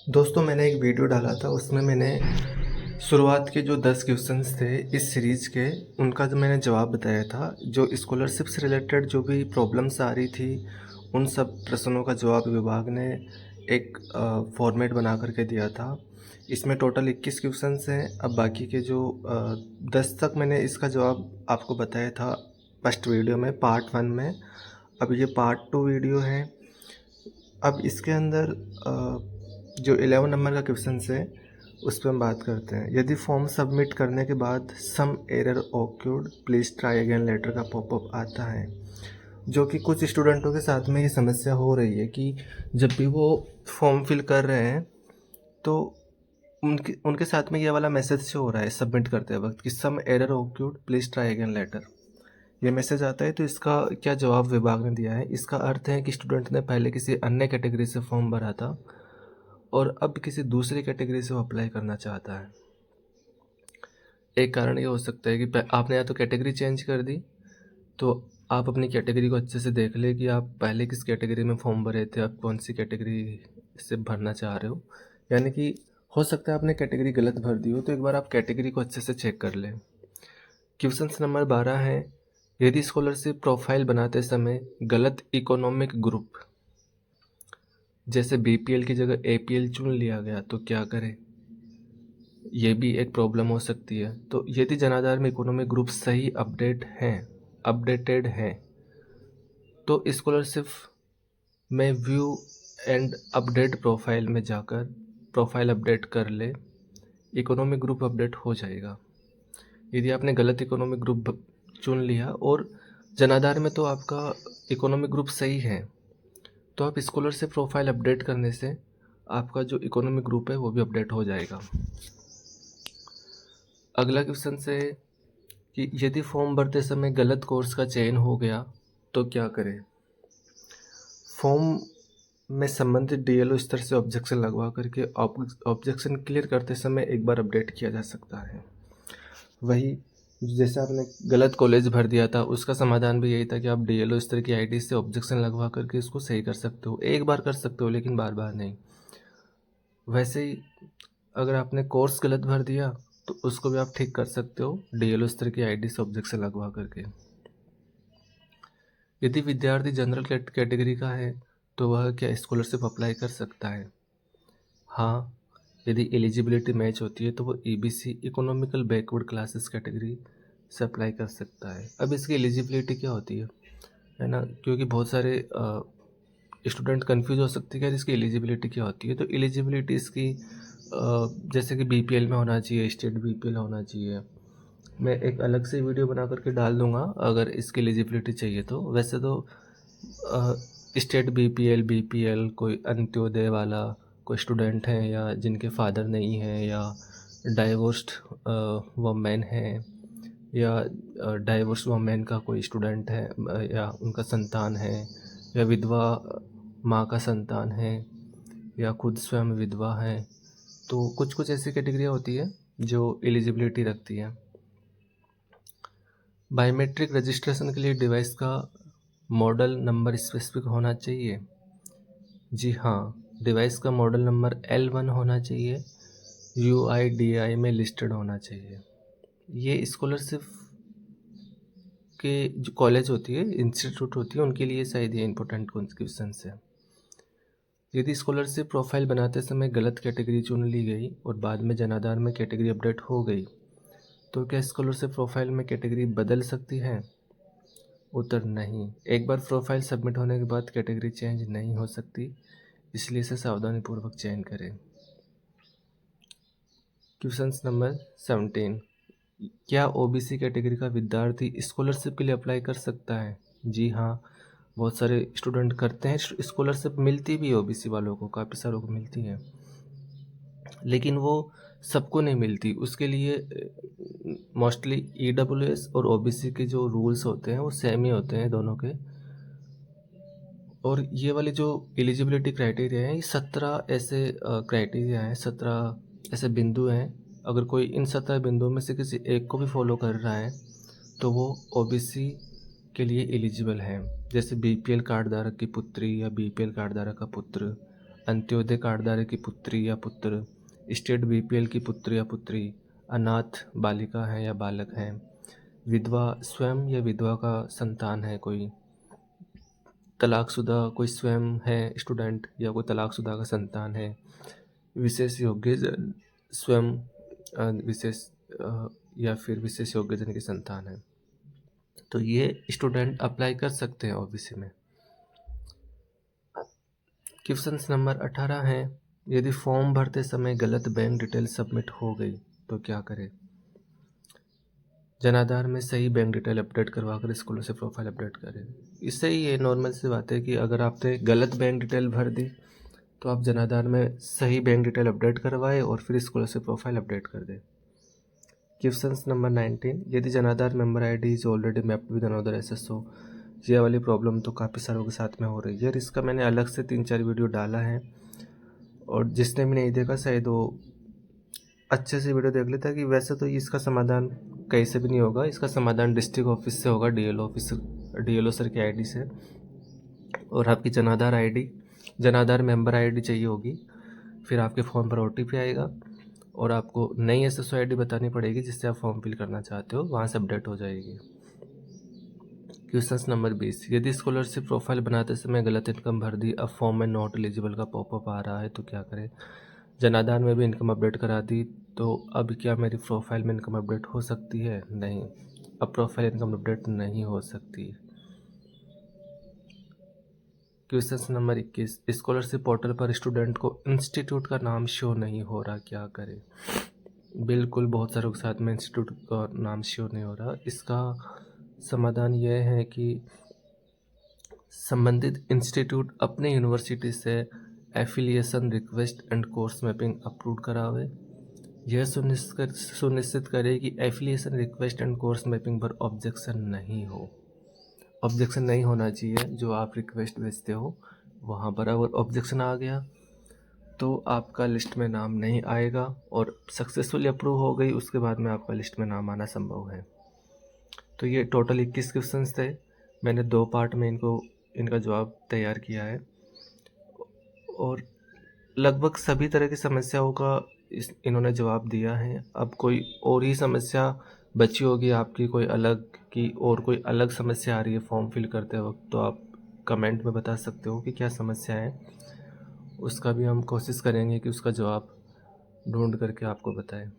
दोस्तों मैंने एक वीडियो डाला था, उसमें मैंने शुरुआत के जो 10 क्वेश्चंस थे इस सीरीज़ के, उनका जो मैंने जवाब बताया था। जो स्कॉलरशिप से रिलेटेड जो भी प्रॉब्लम्स आ रही थी, उन सब प्रश्नों का जवाब विभाग ने एक फॉर्मेट बना कर के दिया था। इसमें टोटल 21 क्वेश्चंस हैं। अब बाकी के जो 10 तक मैंने इसका जवाब आपको बताया था फर्स्ट वीडियो में, पार्ट 1 में। अब ये पार्ट 2 वीडियो है। अब इसके अंदर जो 11 नंबर का क्वेश्चन है उस पर हम बात करते हैं। यदि फॉर्म सबमिट करने के बाद some error occurred please try again later का पॉपअप आता है, जो कि कुछ स्टूडेंटों के साथ में ये समस्या हो रही है कि जब भी वो फॉर्म फिल कर रहे हैं तो उनके उनके साथ में ये वाला मैसेज शो हो रहा है सबमिट करते वक्त कि some error occurred please try again later. ये मैसेज आता है। तो इसका क्या जवाब विभाग ने दिया है? इसका अर्थ है कि स्टूडेंट ने पहले किसी अन्य कैटेगरी से फॉर्म भरा था और अब किसी दूसरी कैटेगरी से वो अप्लाई करना चाहता है। एक कारण ये हो सकता है कि आपने या तो कैटेगरी चेंज कर दी, तो आप अपनी कैटेगरी को अच्छे से देख ले कि आप पहले किस कैटेगरी में फॉर्म भरे थे, आप कौन सी कैटेगरी से भरना चाह रहे हो। यानी कि हो सकता है आपने कैटेगरी गलत भर दी हो, तो एक बार आप कैटेगरी को अच्छे से चेक कर लें। क्वेश्चन नंबर 12 है, यदि स्कॉलरशिप प्रोफाइल बनाते समय गलत इकोनॉमिक ग्रुप जैसे बीपीएल की जगह एपीएल चुन लिया गया तो क्या करें? ये भी एक प्रॉब्लम हो सकती है। तो यदि जनाधार में इकोनॉमिक ग्रुप सही अपडेटेड हैं तो स्कॉलरशिप में व्यू एंड अपडेट प्रोफाइल में जाकर प्रोफाइल अपडेट कर ले, इकोनॉमिक ग्रुप अपडेट हो जाएगा। यदि आपने गलत इकोनॉमिक ग्रुप चुन लिया और जनाधार में तो आपका इकोनॉमिक ग्रुप सही है, तो आप स्कॉलरशिप प्रोफाइल अपडेट करने से आपका जो इकोनॉमिक ग्रुप है वो भी अपडेट हो जाएगा। अगला क्वेश्चन से कि यदि फॉर्म भरते समय गलत कोर्स का चयन हो गया तो क्या करें? फॉर्म में संबंधित डीएलओ स्तर से ऑब्जेक्शन लगवा करके ऑब्जेक्शन क्लियर करते समय एक बार अपडेट किया जा सकता है। वही जैसे आपने गलत कॉलेज भर दिया था, उसका समाधान भी यही था कि आप डीएलओ स्तर की आईडी से ऑब्जेक्शन लगवा करके इसको सही कर सकते हो। एक बार कर सकते हो लेकिन बार बार नहीं। वैसे ही अगर आपने कोर्स गलत भर दिया तो उसको भी आप ठीक कर सकते हो डीएलओ स्तर की आईडी से ऑब्जेक्शन लगवा करके। यदि विद्यार्थी जनरल कैटेगरी का है तो वह क्या स्कॉलरशिप अप्लाई कर सकता है? हाँ, यदि एलिजिबिलिटी मैच होती है तो वो EBC economical backward classes category से अप्लाई कर सकता है। अब इसकी एलिजिबिलिटी क्या होती है ना, क्योंकि बहुत सारे स्टूडेंट कंफ्यूज हो सकते हैं कि यार इसकी एलिजिबिलिटी क्या होती है। तो एलिजिबिलिटी इसकी जैसे कि बीपीएल में होना चाहिए, स्टेट बीपीएल होना चाहिए। मैं एक अलग से वीडियो बना करके डाल दूंगा अगर इसकी एलिजिबिलिटी चाहिए तो। वैसे तो स्टेट बीपीएल कोई अंत्योदय वाला कोई स्टूडेंट हैं या जिनके फादर नहीं हैं या डाइवोर्स्ड वमेन हैं या डाइवोर्स वमेन का कोई स्टूडेंट है या उनका संतान है या विधवा माँ का संतान है या खुद स्वयं विधवा है, तो कुछ कुछ ऐसी कैटेगरियाँ होती है जो एलिजिबिलिटी रखती है। बायोमेट्रिक रजिस्ट्रेशन के लिए डिवाइस का मॉडल नंबर स्पेसिफिक होना चाहिए। जी हाँ, डिवाइस का मॉडल नंबर L1 होना चाहिए, UIDAI में लिस्टेड होना चाहिए। ये स्कॉलरशिप के जो कॉलेज होती है, इंस्टीट्यूट होती है, उनके लिए शायद ये इंपॉर्टेंट क्वेश्चन है। यदि स्कॉलरशिप प्रोफाइल बनाते समय गलत कैटेगरी चुन ली गई और बाद में जनाधार में कैटेगरी अपडेट हो गई तो क्या स्कॉलरशिप प्रोफाइल में कैटेगरी बदल सकती है? उत्तर नहीं। एक बार प्रोफाइल सबमिट होने के बाद कैटेगरी चेंज नहीं हो सकती, इसलिए इसे सावधानीपूर्वक चयन करें। क्वेश्चन नंबर 17, क्या ओबीसी कैटेगरी का विद्यार्थी स्कॉलरशिप के लिए अप्लाई कर सकता है? जी हाँ, बहुत सारे स्टूडेंट करते हैं। स्कॉलरशिप मिलती भी है ओबीसी वालों को, काफ़ी सारों को मिलती है, लेकिन वो सबको नहीं मिलती। उसके लिए मोस्टली ईडब्ल्यूएस और ओबीसी के जो रूल्स होते हैं वो सेम ही होते हैं दोनों के। और ये वाले जो एलिजिबिलिटी क्राइटेरिया हैं, ये 17 ऐसे क्राइटेरिया हैं, 17 ऐसे बिंदु हैं। अगर कोई इन 17 बिंदुओं में से किसी एक को भी फॉलो कर रहा है तो वो ओबीसी के लिए एलिजिबल है। जैसे बीपीएल कार्ड धारक की पुत्री या बीपीएल कार्ड धारक का पुत्र, अंत्योदय कार्डधारी की पुत्री या पुत्र, स्टेट बीपीएल की पुत्र या पुत्री, अनाथ बालिका है या बालक हैं, विधवा स्वयं या विधवा का संतान है कोई, तलाकशुदा कोई स्वयं है स्टूडेंट या कोई तलाकशुदा का संतान है, विशेष योग्यजन स्वयं विशेष या फिर विशेष योग्यजन की संतान है, तो ये स्टूडेंट अप्लाई कर सकते हैं ओबीसी में। क्वेश्चन नंबर 18 है, यदि फॉर्म भरते समय गलत बैंक डिटेल सबमिट हो गई तो क्या करें। जनाधार में सही बैंक डिटेल अपडेट करवाकर स्कॉलरशिप प्रोफाइल अपडेट करें। इससे ही ये नॉर्मल सी बात है कि अगर आपने गलत बैंक डिटेल भर दी तो आप जनाधार में सही बैंक डिटेल अपडेट करवाएं और फिर स्कॉलरशिप प्रोफाइल अपडेट कर दें। क्वेश्चन नंबर 19, यदि जनाधार member ID is already mapped with another SSO. ये वाली प्रॉब्लम तो काफ़ी सारों के साथ में हो रही है। इसका मैंने अलग से 3-4 वीडियो डाला है और जिसने भी नहीं देखा शायद वो अच्छे से वीडियो देख लेता है कि वैसे तो इसका समाधान कहीं से भी नहीं होगा। इसका समाधान डिस्ट्रिक्ट ऑफिस से होगा, डीएलओ सर की आईडी से, और आपकी जनाधार मेंबर आईडी चाहिए होगी। फिर आपके फ़ोन पर ओटीपी आएगा और आपको नई एसएसओ आईडी बतानी पड़ेगी जिससे आप फॉर्म फिल करना चाहते हो, वहाँ से अपडेट हो जाएगी। क्वेश्चन नंबर 20, यदि स्कॉलरशिप प्रोफाइल बनाते समय गलत इनकम भर दी, अब फॉर्म में नॉट एलिजिबल का पॉपअप आ रहा है तो क्या करें। जनाधार में भी इनकम अपडेट करा दी तो अब क्या मेरी प्रोफाइल में इनकम अपडेट हो सकती है। नहीं, अब प्रोफाइल इनकम अपडेट नहीं हो सकती। क्वेश्चन नंबर 21, स्कॉलरशिप पोर्टल पर स्टूडेंट को इंस्टीट्यूट का नाम शो नहीं हो रहा, क्या करें। बिल्कुल, बहुत सारों के साथ में इंस्टीट्यूट का नाम शो नहीं हो रहा। इसका समाधान यह है कि संबंधित इंस्टीट्यूट अपने यूनिवर्सिटी से affiliation request and course mapping approve करावे। यह सुनिश्चित करे कि affiliation request and course mapping पर ऑब्जेक्शन नहीं हो। ऑब्जेक्शन नहीं होना चाहिए। जो आप रिक्वेस्ट भेजते हो वहाँ पर अगर ऑब्जेक्शन आ गया तो आपका लिस्ट में नाम नहीं आएगा, और सक्सेसफुली अप्रूव हो गई उसके बाद में आपका लिस्ट में नाम आना संभव है। तो ये टोटल 21 क्वेश्चन थे। मैंने 2 पार्ट में इनका जवाब तैयार किया है और लगभग सभी तरह की समस्याओं का इन्होंने जवाब दिया है। अब कोई और ही समस्या बची होगी आपकी, कोई अलग समस्या आ रही है फॉर्म फिल करते वक्त, तो आप कमेंट में बता सकते हो कि क्या समस्या है। उसका भी हम कोशिश करेंगे कि उसका जवाब ढूंढ करके आपको बताएं।